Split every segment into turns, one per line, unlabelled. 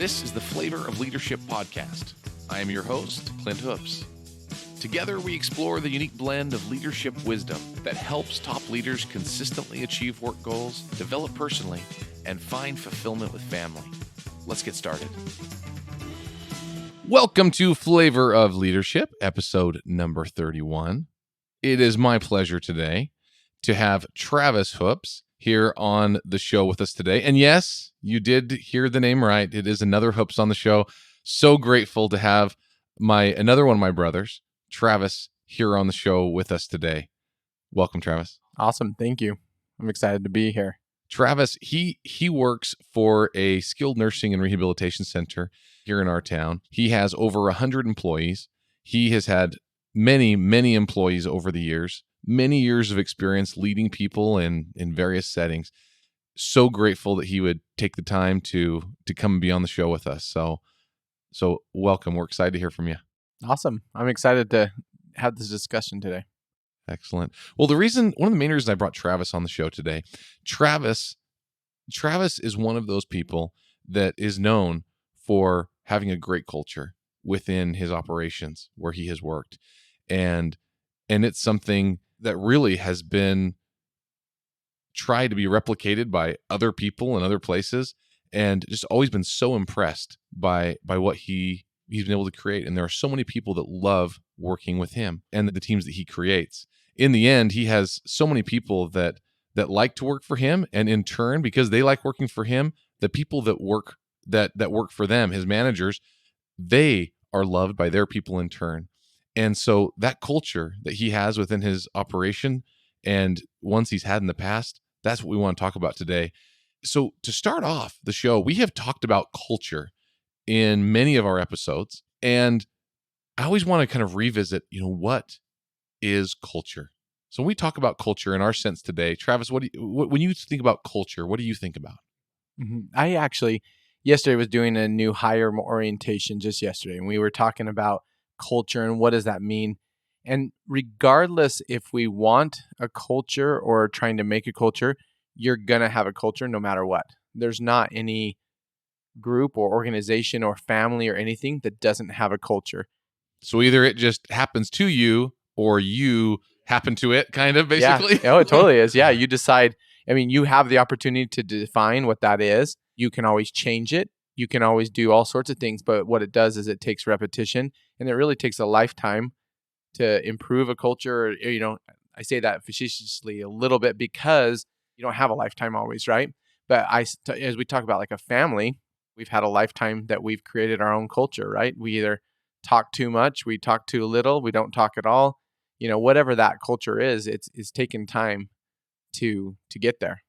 This is the Flavor of Leadership podcast. I am your host, Clint Hoops. Together, we explore the unique blend of leadership wisdom that helps top leaders consistently achieve work goals, develop personally, and find fulfillment with family. Let's get started. Welcome to Flavor of Leadership, episode number 31. It is my pleasure today to have Travis Hoops here on the show with us today. And yes, you did hear the name right. It is another Hoops on the show. So grateful to have another one of my brothers, Travis, here on the show with us today. Welcome, Travis.
Awesome. Thank you. I'm excited to be here.
Travis, he works for a skilled nursing and rehabilitation center here in our town. He has over 100 employees. He has had many employees over the years, many years of experience leading people in various settings. So grateful that he would take the time to come and be on the show with us. So welcome. We're excited to hear from you.
Awesome. I'm excited to have this discussion today.
Excellent. Well, one of the main reasons I brought Travis on the show today, Travis is one of those people that is known for having a great culture within his operations where he has worked. And it's something that really has been tried to be replicated by other people in other places, and just always been so impressed by what he's been able to create. And there are so many people that love working with him and the teams that he creates. In the end, he has so many people that like to work for him, and in turn, because they like working for him, the people that work for them, his managers, they are loved by their people in turn. And so that culture that he has within his operation and ones he's had in the past, that's what we want to talk about today. So to start off the show, we have talked about culture in many of our episodes, and I always want to kind of revisit, what is culture? So when we talk about culture in our sense today, Travis, when you think about culture, what do you think about?
Mm-hmm. I actually yesterday was doing a new hire orientation just yesterday, and we were talking about culture and what does that mean. And regardless if we want a culture or trying to make a culture, you're going to have a culture no matter what. There's not any group or organization or family or anything that doesn't have a culture.
So either it just happens to you or you happen to it, kind of, basically.
Yeah. Oh, it totally is. Yeah. You decide. I mean, you have the opportunity to define what that is. You can always change it. You can always do all sorts of things. But what it does is it takes repetition, and it really takes a lifetime to improve a culture. I say that facetiously a little bit because you don't have a lifetime always, right? But as we talk about like a family, we've had a lifetime that we've created our own culture, right? We either talk too much, we talk too little, we don't talk at all. Whatever that culture is, it's taken time to get there.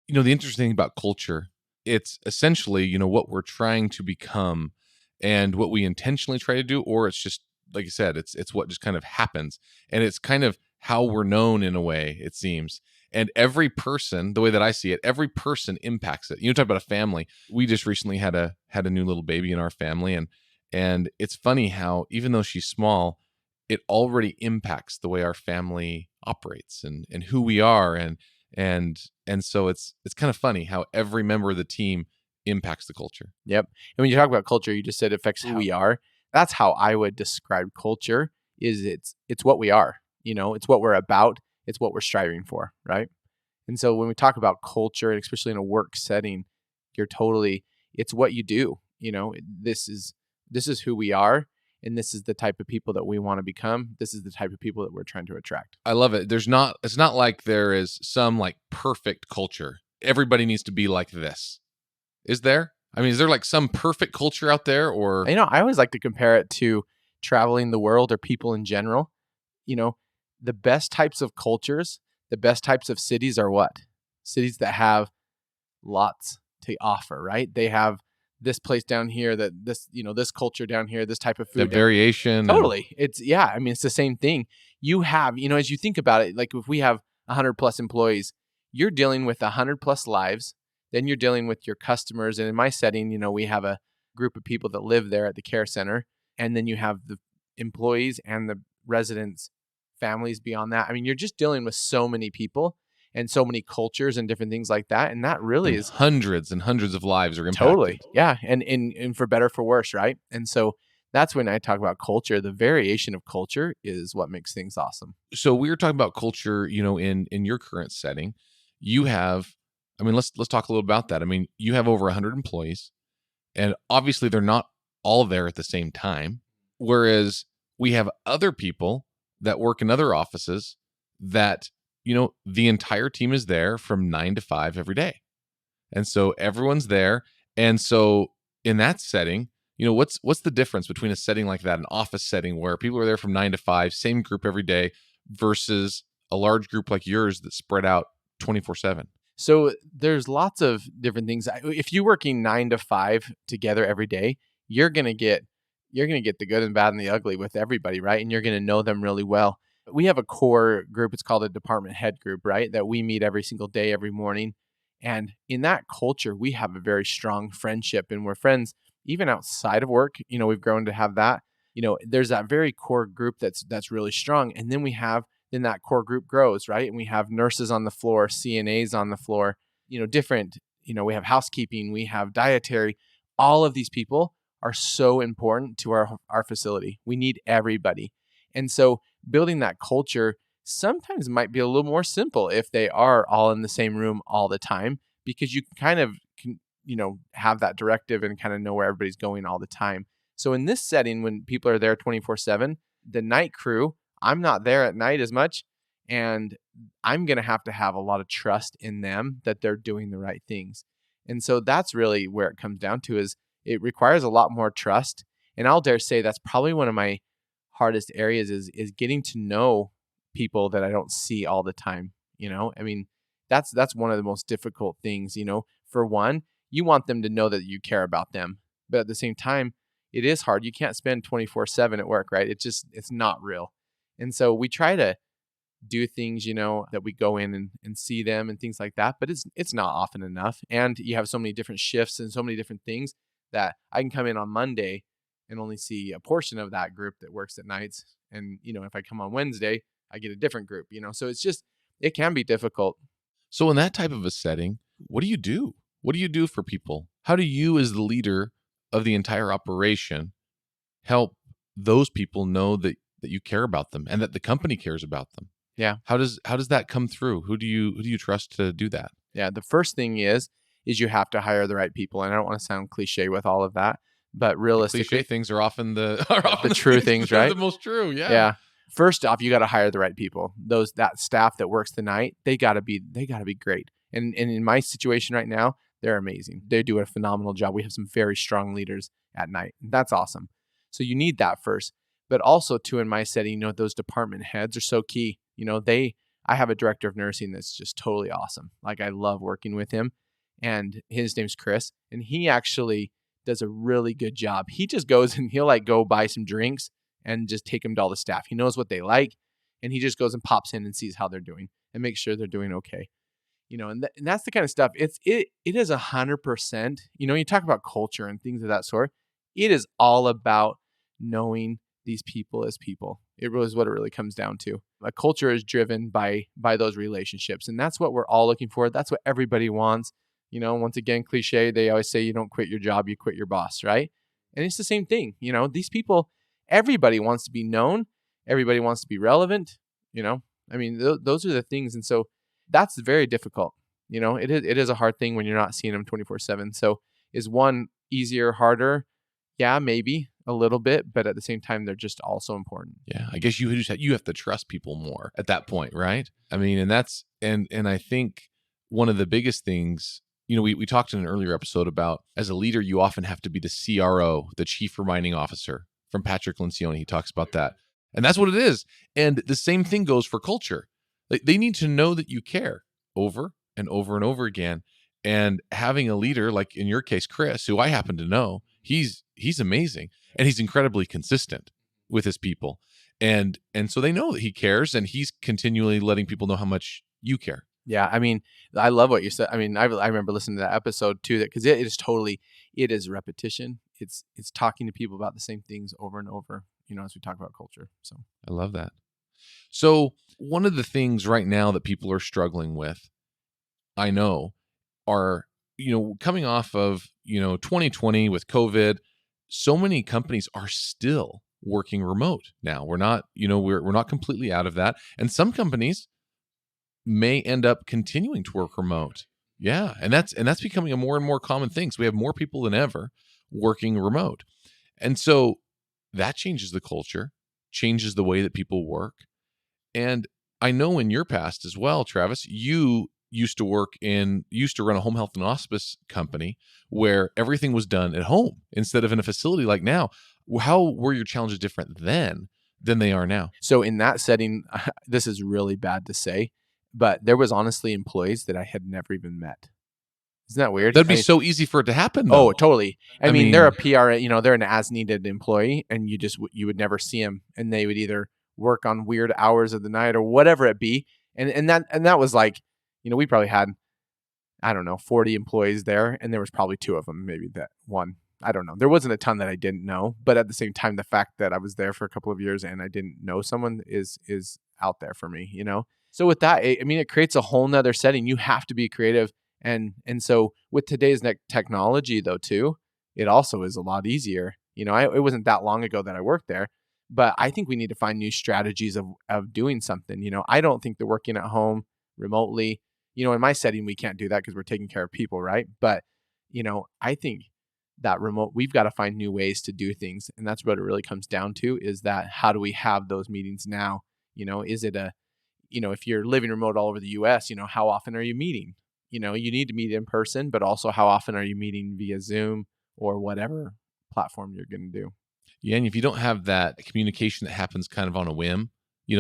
The interesting thing about culture, it's essentially, what we're trying to become and what we intentionally try to do, or it's just, like you said, it's what just kind of happens. And it's kind of how we're known in a way, it seems. And every person, the way that I see it, every person impacts it. Talk about a family. We just recently had a new little baby in our family, and it's funny how even though she's small, it already impacts the way our family operates and who we are, and so it's kind of funny how every member of the team impacts the culture.
Yep. And when you talk about culture, you just said it affects who we are. That's how I would describe culture. Is it's what we are. It's what we're about. It's what we're striving for, right? And so when we talk about culture, and especially in a work setting, it's what you do. This is who we are, and this is the type of people that we want to become. This is the type of people that we're trying to attract.
I love it. It's not like there is some like perfect culture. Everybody needs to be like this. Is there? I mean, is there like some perfect culture out there, or?
I always like to compare it to traveling the world or people in general. The best types of cultures, the best types of cities are what? Cities that have lots to offer, right? They have this place down here, this culture down here, this type of food.
The variation.
Totally. It's the same thing. You have, as you think about it, like if we have 100 plus employees, you're dealing with 100 plus lives. Then you're dealing with your customers. And in my setting, we have a group of people that live there at the care center. And then you have the employees and the residents, families beyond that. I mean, you're just dealing with so many people. and so many cultures and different things like that. And that really
And
is
hundreds and hundreds of lives are impacted.
totally, yeah. And for better, for worse, right? And so that's when I talk about culture. The variation of culture is what makes things awesome.
So we were talking about culture, in your current setting. You have, I mean, let's talk a little about that. I mean, you have over 100 employees, and obviously they're not all there at the same time. Whereas we have other people that work in other offices that, the entire team is there from 9 to 5 every day. And so everyone's there. And so in that setting, what's the difference between a setting like that, an office setting where people are there from 9 to 5, same group every day, versus a large group like yours that's spread out 24/7?
So there's lots of different things. If you're working 9 to 5 together every day, you're gonna get the good and bad and the ugly with everybody, right? And you're gonna know them really well. We have a core group. It's called a department head group, right? That we meet every single day, every morning. And in that culture, we have a very strong friendship, and we're friends even outside of work. We've grown to have that. There's that very core group that's really strong, and then that core group grows, right? And we have nurses on the floor, CNAs on the floor, different, we have housekeeping, we have dietary. All of these people are so important to our facility. We need everybody. And so building that culture sometimes might be a little more simple if they are all in the same room all the time, because you kind of can, have that directive and kind of know where everybody's going all the time. So in this setting, when people are there 24/7, the night crew, I'm not there at night as much, and I'm going to have a lot of trust in them that they're doing the right things. And so that's really where it comes down to, is it requires a lot more trust. And I'll dare say that's probably one of my hardest areas, is getting to know people that I don't see all the time. I mean, that's one of the most difficult things. For one, you want them to know that you care about them, but at the same time, it is hard. You can't spend 24/7 at work, right? It's not real. And so we try to do things, that we go in and see them and things like that, but it's not often enough. And you have so many different shifts and so many different things that I can come in on Monday and only see a portion of that group that works at nights. And, if I come on Wednesday, I get a different group, so it can be difficult.
So in that type of a setting, what do you do? What do you do for people? How do you, as the leader of the entire operation, help those people know that you care about them and that the company cares about them?
Yeah.
How does that come through? Who do you trust to do that?
Yeah. The first thing is you have to hire the right people. And I don't want to sound cliche with all of that, but
The
realistically,
cliche things are often the
true things,
that are
right?
the most true. Yeah.
Yeah. First off, you got to hire the right people. That staff that works the night, they got to be great. And in my situation right now, they're amazing. They do a phenomenal job. We have some very strong leaders at night. That's awesome. So you need that first. But also too, in my setting, those department heads are so key. I have a director of nursing that's just totally awesome. Like, I love working with him, and his name's Chris, and he actually does a really good job. He just goes and he'll go buy some drinks and just take them to all the staff. He knows what they like, and he just goes and pops in and sees how they're doing and makes sure they're doing okay. And that's the kind of stuff. It is 100%. You talk about culture and things of that sort. It is all about knowing these people as people. It really is what it really comes down to. A culture is driven by those relationships, and that's what we're all looking for. That's what everybody wants. Once again, cliche. They always say you don't quit your job, you quit your boss, right? And it's the same thing. These people, everybody wants to be known. Everybody wants to be relevant. I mean, those are the things, and so that's very difficult. It is a hard thing when you're not seeing them 24/7. So is one easier, harder? Yeah, maybe a little bit, but at the same time, they're just also important.
Yeah, I guess you have to trust people more at that point, right? I mean, and that's and I think one of the biggest things, we talked in an earlier episode about, as a leader, you often have to be the CRO, the chief reminding officer, from Patrick Lencioni. He talks about that. And that's what it is. And the same thing goes for culture. Like, they need to know that you care over and over and over again. And having a leader, like in your case, Chris, who I happen to know, he's amazing, and he's incredibly consistent with his people. And so they know that he cares, and he's continually letting people know how much you care.
Yeah, I mean, I love what you said. I mean, I remember listening to that episode too, because it is repetition. It's talking to people about the same things over and over, as we talk about culture. So
I love that. So one of the things right now that people are struggling with, I know, are, coming off of, 2020 with COVID, so many companies are still working remote now. We're not, we're not completely out of that. And some companies may end up continuing to work remote. Yeah, and that's becoming a more and more common thing. So we have more people than ever working remote. And so that changes the culture, changes the way that people work. And I know in your past as well, Travis, you used to run a home health and hospice company where everything was done at home instead of in a facility like now. How were your challenges different then than they are now?
So in that setting, this is really bad to say, but there was honestly employees that I had never even met. Isn't that weird?
That'd
I
be
mean,
so easy for it to happen
oh,
though.
totally. I
I
mean, they're a
mean,
PR, they're an as needed employee, and you would never see them, and they would either work on weird hours of the night or whatever it be, and that was like, we probably had, I don't know, 40 employees there, and there was probably two of them, maybe that one. I don't know. There wasn't a ton that I didn't know, but at the same time, the fact that I was there for a couple of years and I didn't know someone is out there for me. So with that, I mean, it creates a whole nother setting. You have to be creative, and so with today's technology, though, too, it also is a lot easier. It wasn't that long ago that I worked there, but I think we need to find new strategies of doing something. I don't think that working at home remotely, in my setting, we can't do that because we're taking care of people, right? But, I think that we've got to find new ways to do things. And that's what it really comes down to, is that how do we have those meetings now? Is it if you're living remote all over the US, how often are you meeting? You need to meet in person, but also how often are you meeting via Zoom or whatever platform you're going to do?
yeah, and if you don't have that communication that happens kind of on a whim,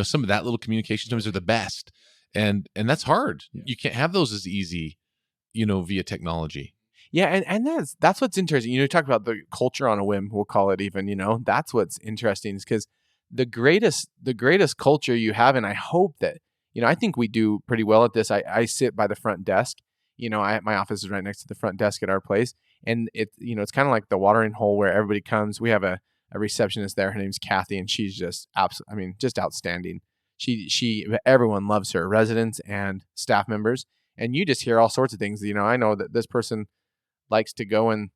some of that little communication times are the best. And that's hard. You can't have those as easy, via technology.
Yeah, and that's what's interesting. You talk about the culture on a whim, we'll call it even, that's what's interesting, is because the greatest culture you have, and I hope that, I think we do pretty well at this. I sit by the front desk. My office is right next to the front desk at our place. And it's kind of like the watering hole where everybody comes. We have a receptionist there. Her name's Kathy, and she's just I mean, just outstanding. Everyone loves her, residents and staff members. And you just hear all sorts of things. I know that this person likes to go and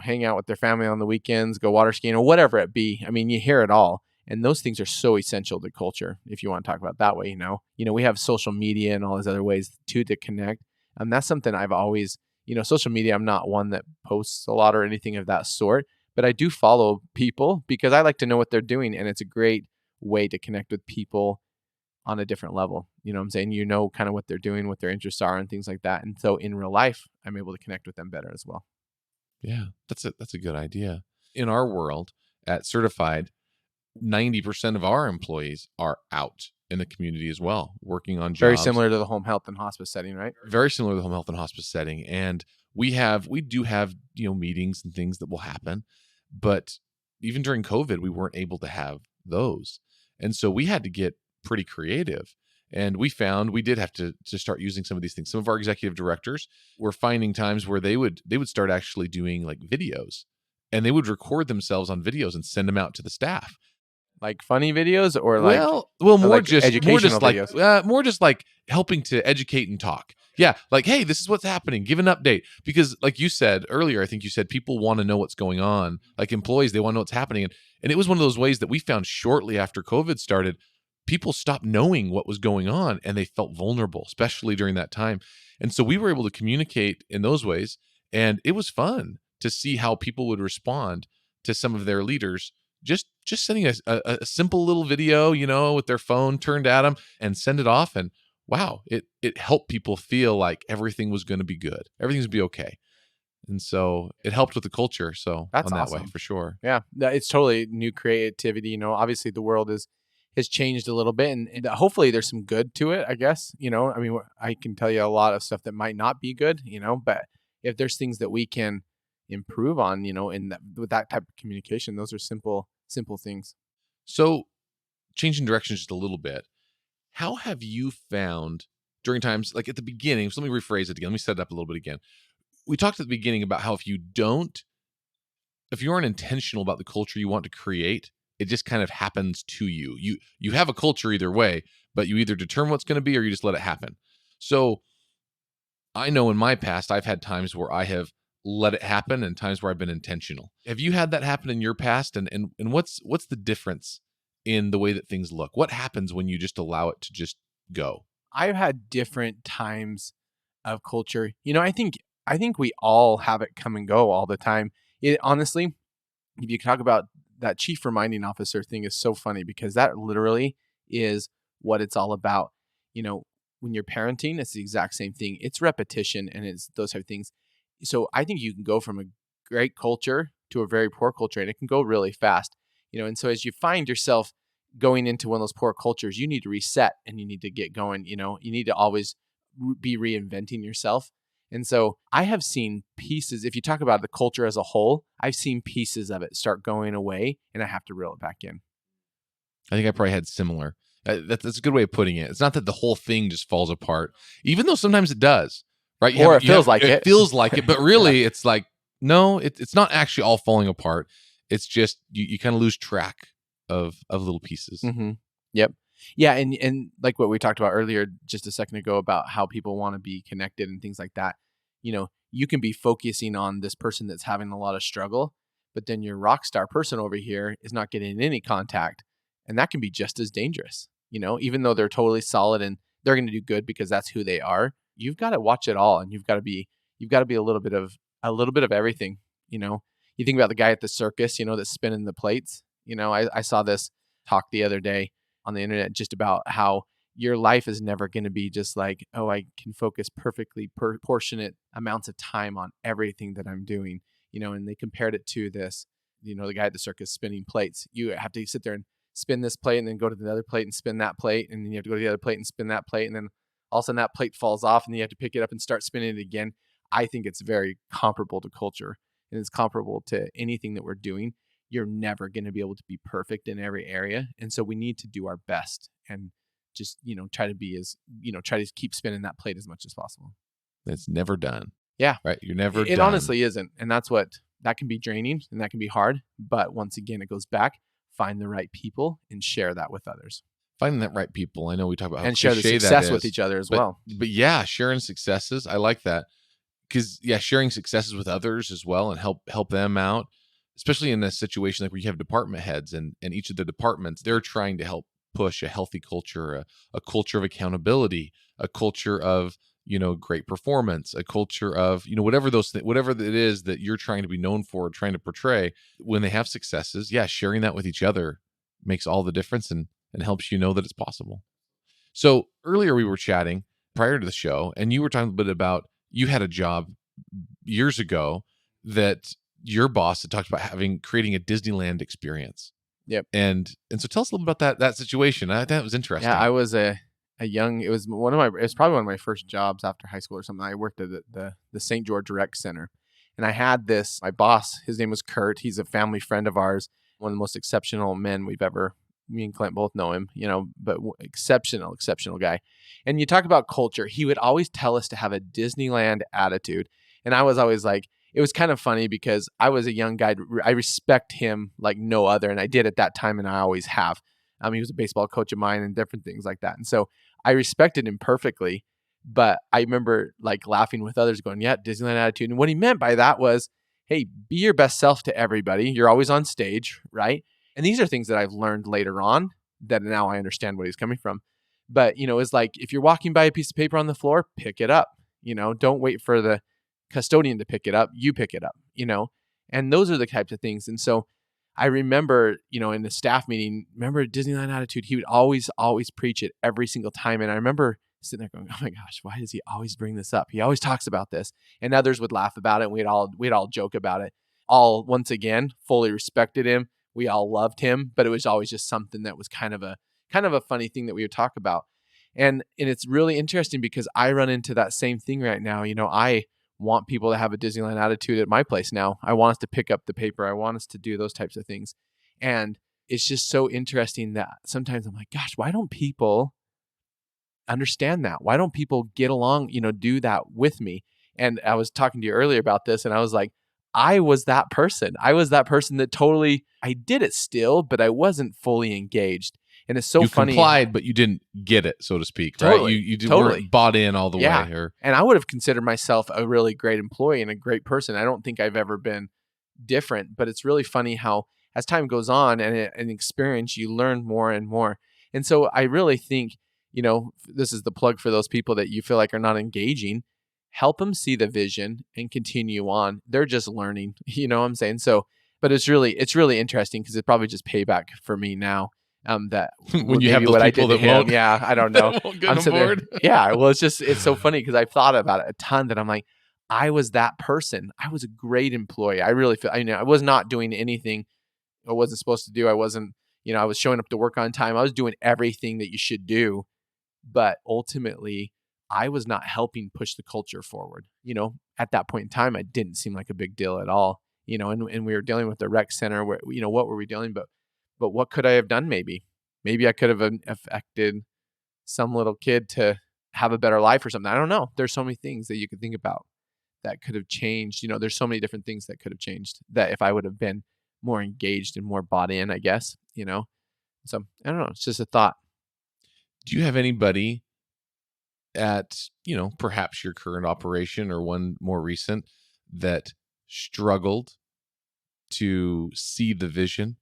hang out with their family on the weekends, go water skiing or whatever it be. I mean, you hear it all, and those things are so essential to culture. If you want to talk about it that way, we have social media and all these other ways too to connect, and that's something I've always, social media. I'm not one that posts a lot or anything of that sort, but I do follow people because I like to know what they're doing, and it's a great way to connect with people on a different level. You know what I'm saying? Kind of what they're doing, what their interests are and things like that. And so in real life, I'm able to connect with them better as well.
Yeah, that's a good idea. In our world at Certified, 90% of our employees are out in the community as well, working on
Very
jobs.
similar to the home health and hospice setting, right?
Very similar to the home health and hospice setting. And we do have, meetings and things that will happen. But even during COVID, we weren't able to have those. And so we had to get pretty creative. And we found we did have to start using some of these things. Some of our executive directors were finding times where they would start actually doing like videos, and they would record themselves on videos and send them out to the staff.
Like funny videos or
Well, more
like
just
educational videos?
more just like helping to educate and talk. Yeah, like, hey, this is what's happening. Give an update, because, like you said earlier, I think you said people want to know what's going on. Like employees, they want to know what's happening, and it was one of those ways that we found shortly after COVID started. People stopped knowing what was going on, and they felt vulnerable, especially during that time. And so we were able to communicate in those ways, and it was fun to see how people would respond to some of their leaders just sending a simple little video, with their phone turned at them, and send it off. And wow, it helped people feel like everything was going to be good. Everything's going to be okay. And so it helped with the culture. So
That's
on that way,
awesome.
for sure.
Yeah, it's totally new creativity. Obviously the world has changed a little bit, and hopefully there's some good to it. I guess I mean, I can tell you a lot of stuff that might not be good. But if there's things that we can improve on, with that type of communication, those are simple things.
So changing directions just a little bit, how have you found during times like at the beginning? So let me rephrase it again. Let me set it up a little bit again. We talked at the beginning about how if you aren't intentional about the culture you want to create, It just kind of happens to you. You have a culture either way, but you either determine what's going to be or you just let it happen. So I know in my past, I've had times where I have let it happen and times where I've been intentional. Have you had that happen in your past? And what's the difference in the way that things look? What happens when you just allow it to just go?
I've had different times of culture. I think we all have it come and go all the time. It honestly, if you talk about that chief reminding officer thing is so funny because that literally is what it's all about. You know, when you're parenting, it's the exact same thing. It's repetition and it's those type of things. So I think you can go from a great culture to a very poor culture and it can go really fast. And so as you find yourself going into one of those poor cultures, you need to reset and you need to get going. You need to always be reinventing yourself. And so I have seen pieces, if you talk about the culture as a whole, I've seen pieces of it start going away and I have to reel it back in.
I think I probably had similar. That's a good way of putting it. It's not that the whole thing just falls apart, even though sometimes it does, right?
Or it feels like it.
It feels like it, but really it's like, no, it's not actually all falling apart. It's just you kind of lose track of little pieces.
Mm-hmm. Yep. Yeah. And like what we talked about earlier, just a second ago about how people want to be connected and things like that. You can be focusing on this person that's having a lot of struggle, but then your rock star person over here is not getting any contact. And that can be just as dangerous, even though they're totally solid and they're going to do good because that's who they are. You've got to watch it all. And you've got to be a little bit of everything. You think about the guy at the circus, that's spinning the plates. I saw this talk the other day on the internet just about how your life is never going to be just like, oh, I can focus perfectly proportionate amounts of time on everything that I'm doing, and they compared it to this, the guy at the circus spinning plates. You have to sit there and spin this plate and then go to the other plate and spin that plate. And then you have to go to the other plate and spin that plate. And then all of a sudden that plate falls off and then you have to pick it up and start spinning it again. I think it's very comparable to culture and it's comparable to anything that we're doing. You're never going to be able to be perfect in every area. And so we need to do our best and just, try to keep spinning that plate as much as possible.
It's never done.
Yeah.
Right. You're never
It
done.
honestly isn't. And that can be draining and that can be hard. But once again, it goes back, find the right people and share that with others.
Finding that right people. I know we talk about how
and share the
cliche that
success with
is,
each other as
but,
well.
But yeah, sharing successes. I like that. Because sharing successes with others as well and help them out, especially in a situation like where you have department heads and each of the departments, they're trying to help push a healthy culture, a culture of accountability, a culture of, great performance, a culture of, whatever it is that you're trying to be known for, trying to portray. When they have successes, sharing that with each other makes all the difference and helps you know that it's possible. So earlier we were chatting prior to the show and you were talking a bit about you had a job years ago that your boss had talked about creating a Disneyland experience.
Yep.
And so tell us a little bit about that situation. I thought it was interesting.
Yeah, I was it was probably one of my first jobs after high school or something. I worked at the St. George Rec Center. And I had my boss, his name was Kurt. He's a family friend of ours, one of the most exceptional men me and Clint both know him, but exceptional guy. And you talk about culture. He would always tell us to have a Disneyland attitude. And I was always like, it was kind of funny because I was a young guy. I respect him like no other. And I did at that time. And I always have. He was a baseball coach of mine and different things like that. And so I respected him perfectly. But I remember like laughing with others going, yeah, Disneyland attitude. And what he meant by that was, hey, be your best self to everybody. You're always on stage, right? And these are things that I've learned later on that now I understand what he's coming from. But, it's like if you're walking by a piece of paper on the floor, pick it up. Don't wait for the custodian to pick it up. You pick it up, and those are the types of things. And so I remember, in the staff meeting, remember Disneyland attitude, he would always preach it every single time. And I remember sitting there going, oh my gosh, why does he always bring this up? He always talks about this. And others would laugh about it. And we'd all joke about it. All, once again, fully respected him. We all loved him, but it was always just something that was kind of a funny thing that we would talk about. And it's really interesting because I run into that same thing right now. I want people to have a Disneyland attitude at my place now. I want us to pick up the paper. I want us to do those types of things. And it's just so interesting that sometimes I'm like, gosh, why don't people understand that? Why don't people get along, do that with me? And I was talking to you earlier about this and I was like, I was that person. I was that person that totally, I did it still, but I wasn't fully engaged. And it's so
You
funny.
complied, but you didn't get it, so to speak, right?
Totally.
Weren't
Totally.
bought in all the
Yeah.
way. Or
And I would have considered myself a really great employee and a great person. I don't think I've ever been different, but it's really funny how as time goes on and experience, you learn more and more. And so I really think, this is the plug for those people that you feel like are not engaging. Help them see the vision and continue on. They're just learning, you know what I'm saying? So, but it's really interesting because it's probably just payback for me now. That
when you have
maybe
those
what I
people
did to
that
him.
won't,
Yeah, I don't know.
that won't get
I'm
on
sitting there.
board.
Yeah, well, it's so funny because I've thought about it a ton. That I'm like, I was that person. I was a great employee. I really feel. I was not doing anything I wasn't supposed to do. I wasn't. I was showing up to work on time. I was doing everything that you should do, but ultimately, I was not helping push the culture forward. At that point in time, I didn't seem like a big deal at all. And we were dealing with the rec center. Where what were we dealing? But what could I have done? Maybe I could have affected some little kid to have a better life or something. I don't know. There's so many things that you could think about that could have changed. There's so many different things that could have changed that if I would have been more engaged and more bought in, I guess. So I don't know. It's just a thought.
Do you have anybody at, perhaps your current operation or one more recent that struggled to see the vision,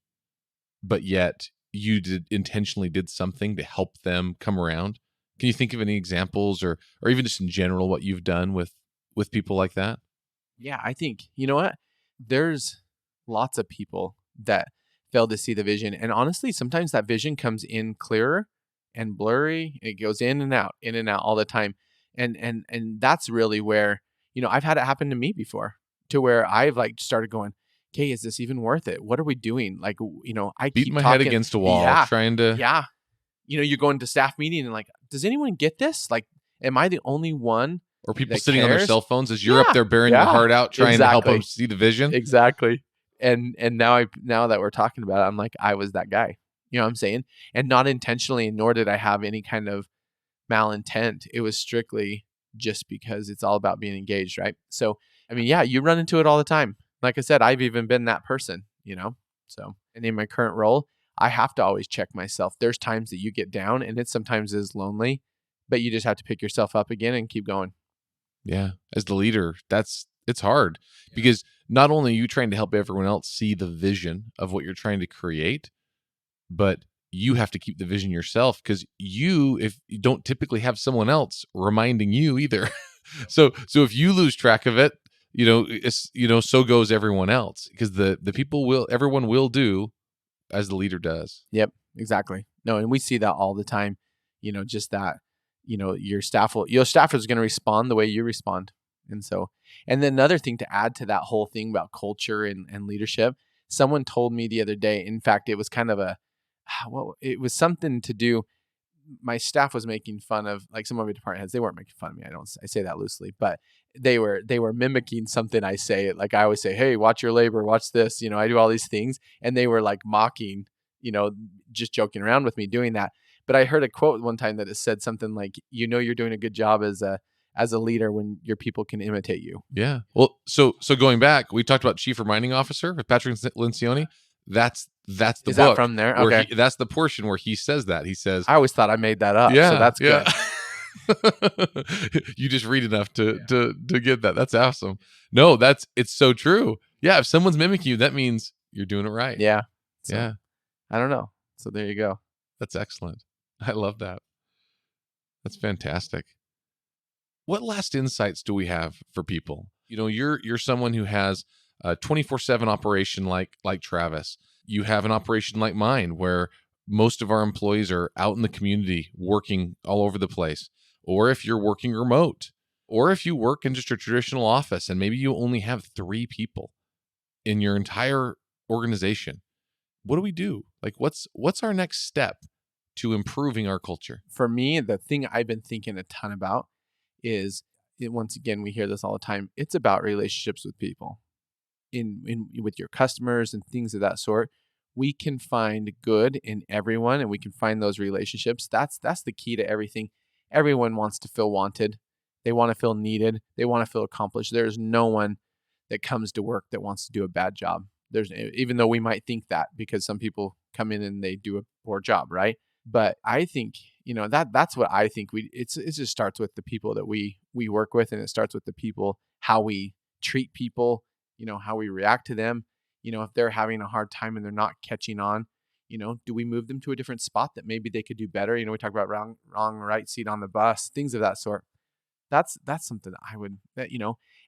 but yet you intentionally did something to help them come around? Can you think of any examples, or even just in general what you've done with people like that?
Yeah, I think, you know what? There's lots of people that fail to see the vision. And honestly, sometimes that vision comes in clearer and blurry. It goes in and out all the time. And that's really where, I've had it happen to me before, to where I've like started going, okay, is this even worth it? What are we doing? Like, I
Beating
keep
my head
talking.
against a wall,
Yeah.
trying to.
Yeah. You're going to staff meeting and like, does anyone get this? Like, am I the only one
Or people
that
sitting on their
cares?
cell phones as you're up
Yeah.
there bearing your
Yeah.
heart out, trying to help them
Exactly.
see the vision.
Exactly. And now that we're talking about it, I'm like, I was that guy. You know what I'm saying? And not intentionally, nor did I have any kind of malintent. It was strictly just because it's all about being engaged, right? So, I mean, yeah, you run into it all the time. Like I said, I've even been that person. So, and in my current role, I have to always check myself. There's times that you get down and it sometimes is lonely, but you just have to pick yourself up again and keep going.
Yeah. As the leader, it's hard because not only are you trying to help everyone else see the vision of what you're trying to create, but you have to keep the vision yourself because if you don't typically have someone else reminding you either. So if you lose track of it, so goes everyone else because everyone will do as the leader does.
Yep, exactly. No, and we see that all the time. Just that, your staff is going to respond the way you respond. And then another thing to add to that whole thing about culture and leadership, someone told me the other day, in fact, it was kind of it was something to do. My staff was making fun of like some of my department heads. They weren't making fun of me. I say that loosely, but they were mimicking something I say. Like I always say, "Hey, watch your labor, watch this." I do all these things, and they were like mocking, just joking around with me doing that. But I heard a quote one time that it said something like, "You're doing a good job as a leader when your people can imitate you."
Yeah. Well, so going back, we talked about Chief Reminding Officer with Patrick Lencioni. That's the
Is that
book
from there?
where
Okay.
that's the portion where he says that. He says,
I always thought I made that up, so
yeah,
that's
yeah.
good.
You just read enough to get that. That's awesome. No, it's so true. Yeah, if someone's mimicking you, that means you're doing it right.
Yeah. So,
Yeah,
I don't know. So there you go.
that's excellent. I love that. That's fantastic. What last insights do we have for people? You're someone who has a 24/7 operation like Travis. You have an operation like mine where most of our employees are out in the community working all over the place. Or if you're working remote, or if you work in just a traditional office and maybe you only have 3 people in your entire organization. What do we do? Like what's our next step to improving our culture?
For me, the thing I've been thinking a ton about is once again, we hear this all the time. It's about relationships with people in with your customers and things of that sort. We can find good in everyone and we can find those relationships. That's the key to everything. Everyone wants to feel wanted. They want to feel needed. They want to feel accomplished. There's no one that comes to work that wants to do a bad job. Even though we might think that, because some people come in and they do a poor job, right? But I think, that's what I think it just starts with the people that we work with, and it starts with the people, how we treat people, how we react to them. If they're having a hard time and they're not catching on, do we move them to a different spot that maybe they could do better? We talk about wrong, right seat on the bus, things of that sort. That's something that I would,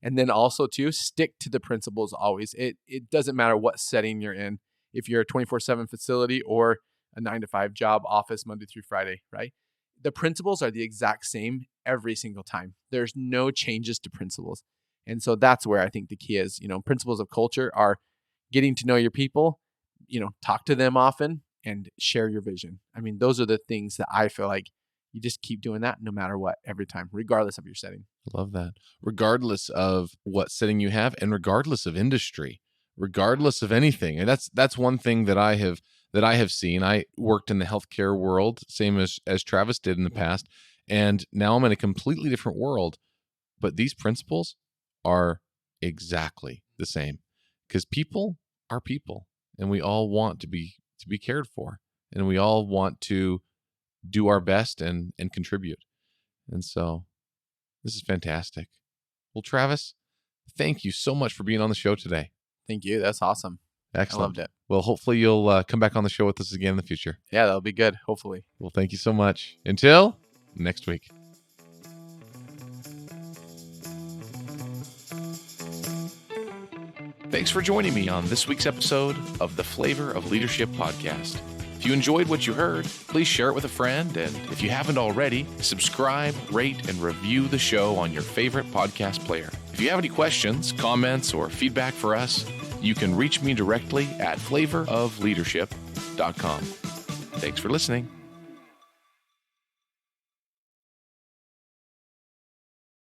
and then also too, stick to the principles always. It doesn't matter what setting you're in. If you're a 24/7 facility or a 9 to 5 job, office, Monday through Friday, right? The principles are the exact same every single time. There's no changes to principles. And so that's where I think the key is. Principles of culture are getting to know your people, talk to them often, and share your vision. I mean, those are the things that I feel like you just keep doing that no matter what, every time, regardless of your setting.
Love that. Regardless of what setting you have, and regardless of industry, regardless of anything. And that's one thing that I have seen. I worked in the healthcare world, same as Travis did in the past, and now I'm in a completely different world. But these principles are exactly the same, because people are people, and we all want to be cared for, and we all want to do our best and contribute. And so this is fantastic. Well, Travis, thank you so much for being on the show today.
Thank you. That's awesome.
Excellent.
I loved it.
Well, hopefully you'll come back on the show with us again in the future.
Yeah, that'll be good. Hopefully.
Well, thank you so much. Until next week. Thanks for joining me on this week's episode of the Flavor of Leadership podcast. If you enjoyed what you heard, please share it with a friend. And if you haven't already, subscribe, rate, and review the show on your favorite podcast player. If you have any questions, comments, or feedback for us, you can reach me directly at flavorofleadership.com. Thanks for listening.